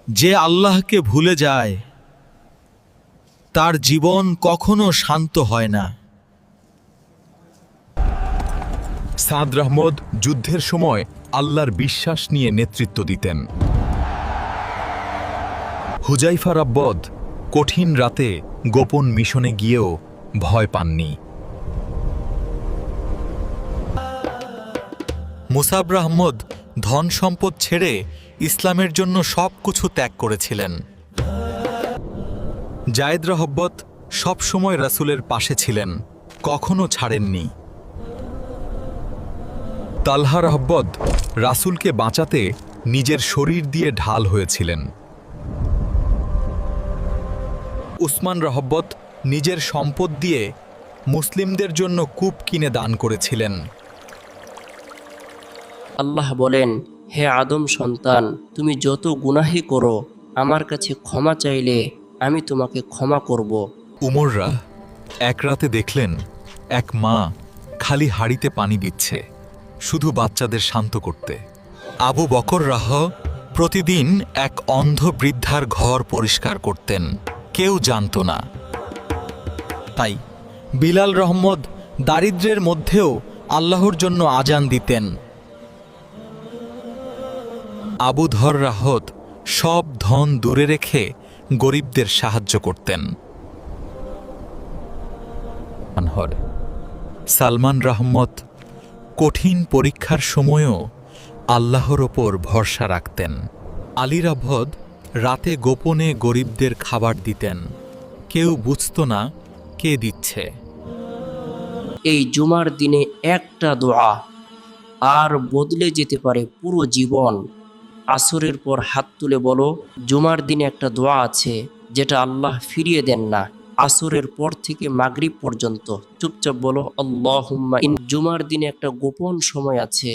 যে আল্লাহকে ভুলে যায় তার জীবন কখনো শান্ত হয় না। সাদ আহমদ যুদ্ধের সময় আল্লাহর বিশ্বাস নিয়ে নেতৃত্ব দিতেন। হুজাইফা রাব্বদ কঠিন রাতে গোপন মিশনে গিয়েও ভয় পাননি। মুসাব আহমদ ধন সম্পদ ছেড়ে ইসলামের জন্য সব কিছু ত্যাগ করেছিলেন। জায়েদ রহব্বত সবসময় রাসূলের পাশে ছিলেন, কখনো ছাড়েননি। তালহা রাব্বদ রাসূলকে বাঁচাতে নিজের শরীর দিয়ে ঢাল হয়েছিলেন। উসমান রহব্বত নিজের সম্পদ দিয়ে মুসলিমদের জন্য কূপ কিনে দান করেছিলেন। আল্লাহ বলেন, হে আদম সন্তান, তুমি যত গুনাহি করো আমার কাছে ক্ষমা চাইলে আমি তোমাকে ক্ষমা করব। উমররা এক রাতে দেখলেন এক মা খালি হাঁড়িতে পানি দিচ্ছে, শুধু বাচ্চাদের শান্ত করতে। আবু বকর রাহ প্রতিদিন এক অন্ধ বৃদ্ধার ঘর পরিষ্কার করতেন, কেউ জানত না। তাই বিলাল রহমদ দারিদ্র্যের মধ্যেও আল্লাহর জন্য আজান দিতেন। আবু ধর রাহত সব ধন দূরে রেখে গরিবদের সাহায্য করতেন। সালমান রহমত কঠিন পরীক্ষার সময়ও আল্লাহর ওপর ভরসা রাখতেন। আলী রাভদ রাতে গোপনে গরিবদের খাবার দিতেন, কেউ বুঝত না কে দিচ্ছে। এই জুমার দিনে একটা দোয়া আর বদলে যেতে পারে পুরো জীবন। আসরের পর হাত তুলে বলো, জুমার দিনে একটা দোয়া আছে যেটা আল্লাহ ফিরিয়ে দেন না। আসরের পর থেকে মাগরিব পর্যন্ত চুপচাপ বলো আল্লাহুম্মা ইন। জুমার দিনে একটা গোপন সময় আছে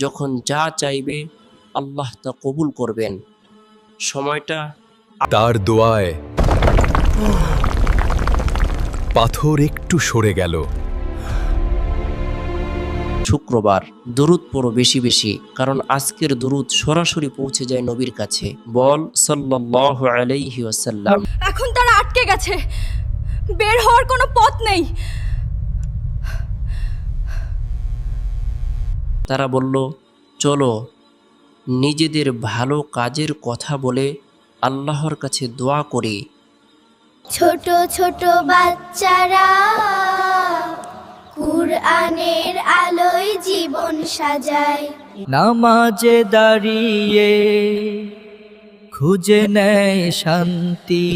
যখন যা চাইবে আল্লাহ তা কবুল করবেন। সময়টা তার দোয়ায় পাথর একটু সরে গেল। শুক্রবার দরুদ পড়ো বেশি বেশি, কারণ আজকের দরুদ সরাসরি পৌঁছে যায় নবীর কাছে। বল সাল্লাল্লাহু আলাইহি ওয়াসাল্লাম। এখন তারা আটকে গেছে, বের হওয়ার কোনো পথ নেই। তারা বলল, চলো নিজেদের ভালো কাজের কথা বলে আল্লাহর কাছে দোয়া করি। ছোট ছোট বাচ্চারা কুরআনের আলোয় জীবন সাজায়। নামাজে দাঁড়িয়ে খুঁজে নেয় শান্তি,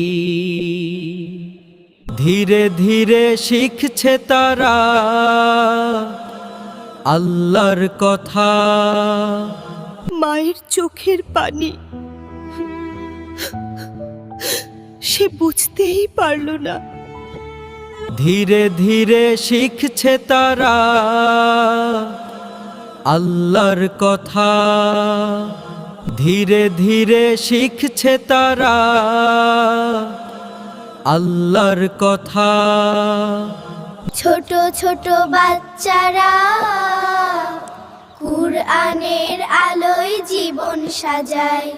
ধীরে ধীরে শিখছে তারা আল্লাহর কথা। মায়ের চোখের পানি সে বুঝতেই পারল না। ধীরে ধীরে শিখছে তারা আল্লাহর কথা, ধীরে ধীরে শিখছে তারা আল্লাহর কথা। ছোট ছোট বাচ্চারা কুরআনের আলোয় জীবন সাজায়।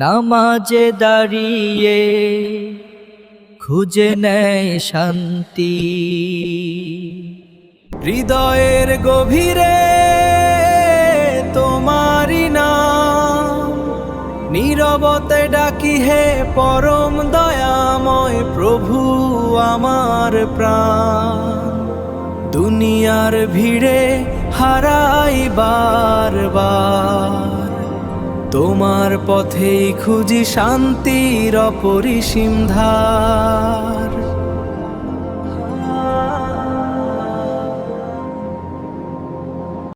নামাজে দাঁড়িয়ে খুঁজে নেয় শান্তি, হৃদয়ের গভীরে তোমারি নাম, নীরবতে ডাকি হে পরম দয়াময় প্রভু আমার প্রাণ। দুনিয়ার ভিড়ে হারাই বারবার, তোমার পথেই খুঁজি শান্তির অপরিসীম ধার।